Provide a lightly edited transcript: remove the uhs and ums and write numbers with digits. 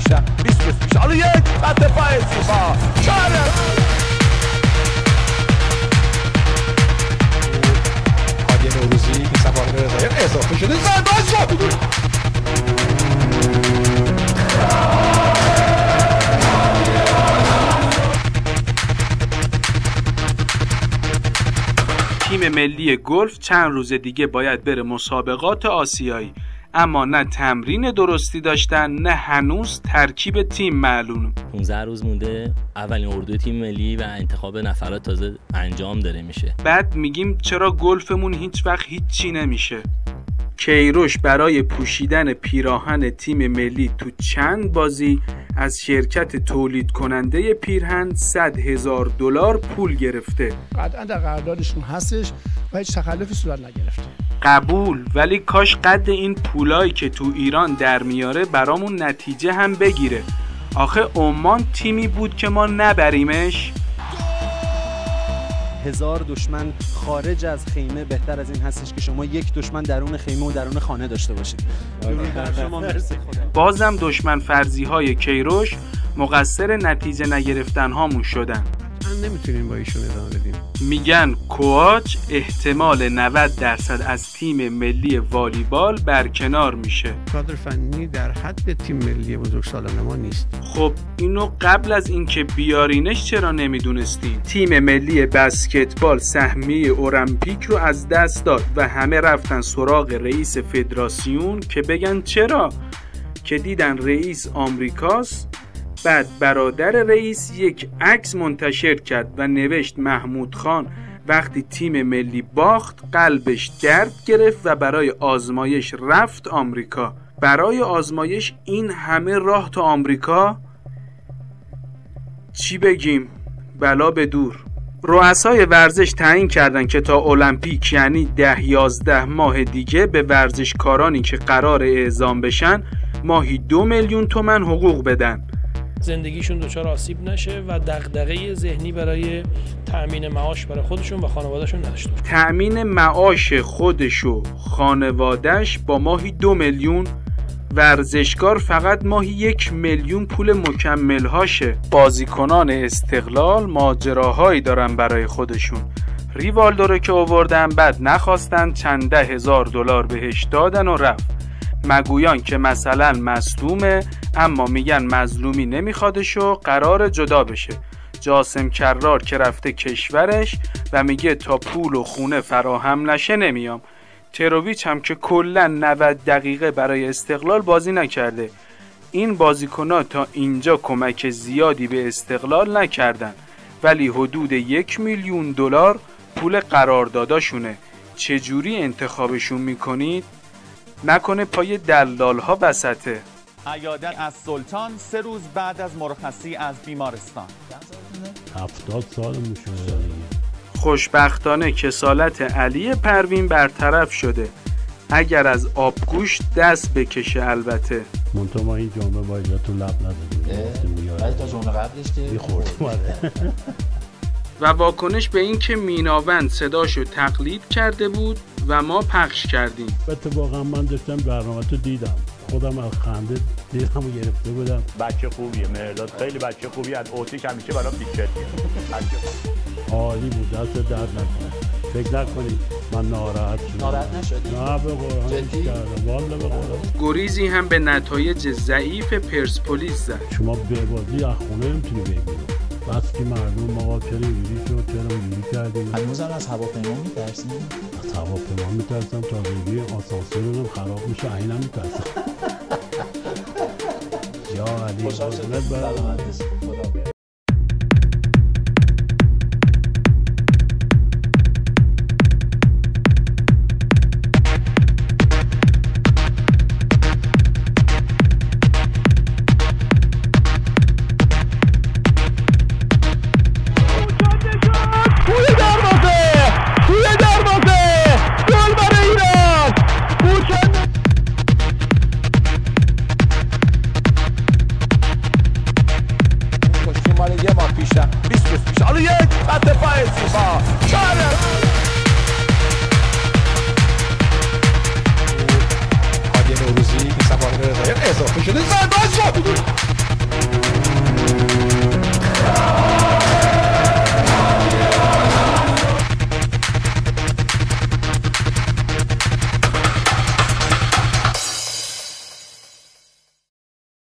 بیشتر 20 متر بیشتر. حالا یک خط پای زیبا چاره هادی نوروزی که سوار رضایت اضافه شده زرباز شد. تیم ملی گلف چند روز دیگه باید بره مسابقات آسیایی، اما نه تمرین درستی داشتن نه هنوز ترکیب تیم معلومه. 15 روز مونده اولین اردوی تیم ملی و انتخاب نفرات تازه انجام داره میشه. بعد میگیم چرا گلفمون هیچ وقت هیچی نمیشه. کیروش برای پوشیدن پیراهن تیم ملی تو چند بازی از شرکت تولید کننده پیرهن $100,000 پول گرفته. قطعا در قراردادشون هستش و هیچ تخلفی صورت نگرفته. قبول، ولی کاش قد این پولایی که تو ایران در میاره برامون نتیجه هم بگیره. آخه عمان تیمی بود که ما نبریمش. 1000 دشمن خارج از خیمه بهتر از این هستش که شما یک دشمن درون خیمه و درون خانه داشته باشید. بازم دشمن فرضی های کیروش مقصر نتیجه نگرفتن هامون شدن. نمیتونیم با ایشون ادامه بدیم. میگن کوآچ احتمال 90% از تیم ملی والیبال برکنار میشه. کادر فنی در حد تیم ملی بزرگسالان ما نیست. خب اینو قبل از اینکه بیارینش چرا نمیدونستین؟ تیم ملی بسکتبال سهمیه المپیک رو از دست داد و همه رفتن سراغ رئیس فدراسیون که بگن چرا؟ که دیدن رئیس آمریکاست. بعد برادر رئیس یک عکس منتشر کرد و نوشت محمود خان وقتی تیم ملی باخت قلبش درد گرفت و برای آزمایش رفت آمریکا. برای آزمایش این همه راه تا آمریکا؟ چی بگیم؟ بلا به دور. رؤسای ورزش تعیین کردن که تا المپیک یعنی 10-11 ماه دیگه به ورزشکارانی که قرار اعزام بشن ماهی 2 میلیون تومان حقوق بدن. زندگیشون دچار آسیب نشه و دغدغه ذهنی برای تأمین معاش برای خودشون و خانوادهشون نداشته باشه. تأمین معاش خودش و خانوادهش با ماهی 2 میلیون، ورزشکار فقط ماهی 1 میلیون پول مکملهاشه. بازیکنان استقلال ماجراهایی دارن برای خودشون. ریوالدو رو که آوردن بعد نخواستن چند $10,000 بهش دادن و رفت. مگویان که مثلا مظلومه اما میگن مظلومی نمیخوادش و قرار جدا بشه. جاسم کرار که رفته کشورش و میگه تا پول و خونه فراهم نشه نمیام. ترویچ هم که کلا 90 دقیقه برای استقلال بازی نکرده. این بازیکن‌ها تا اینجا کمک زیادی به استقلال نکردن ولی حدود $1 میلیون پول قرارداداشونه. چجوری انتخابشون میکنید؟ نکنه پای دلال ها وسطه. عیادت از سلطان 3 روز بعد از مرخصی از بیمارستان. 70 سال میشه. خوشبختانه کسالت علی پروین برطرف شده. اگر از آبگوشت دست بکشه البته. منطقه ما این جمعه با تو لب نداریم. ولی تا جمعه قبلش که میخورد. و واکنش به این که میناوند صداشو تقلید کرده بود و ما پخش کردیم. اتفاقا من داشتم برنامه تو دیدم، خودم از خنده دیدم گرفته بودم. بچه خوبیه مهرداد، خیلی بچه خوبی. از اوتیش همیشه برام پیچت عالی بود، دست درد نکنه. فکر نکنید من ناراحت شدم. ناراحت نشدی؟ نه به قرآن کردم والا به قرآن. گریزی هم به نتایج ضعیف پرسپولیس زد. شما به بازی از خونه نمیتونی بگیری. بس که مردم آقا چرا اینجوری شد، چرا اینجوری کردیم. هنوزم از هواپیما میترسیم؟ از هواپیما میترسم، تازگی آسانسورم خراب میشه اینم میترسم. یا علی خوشحال شدم.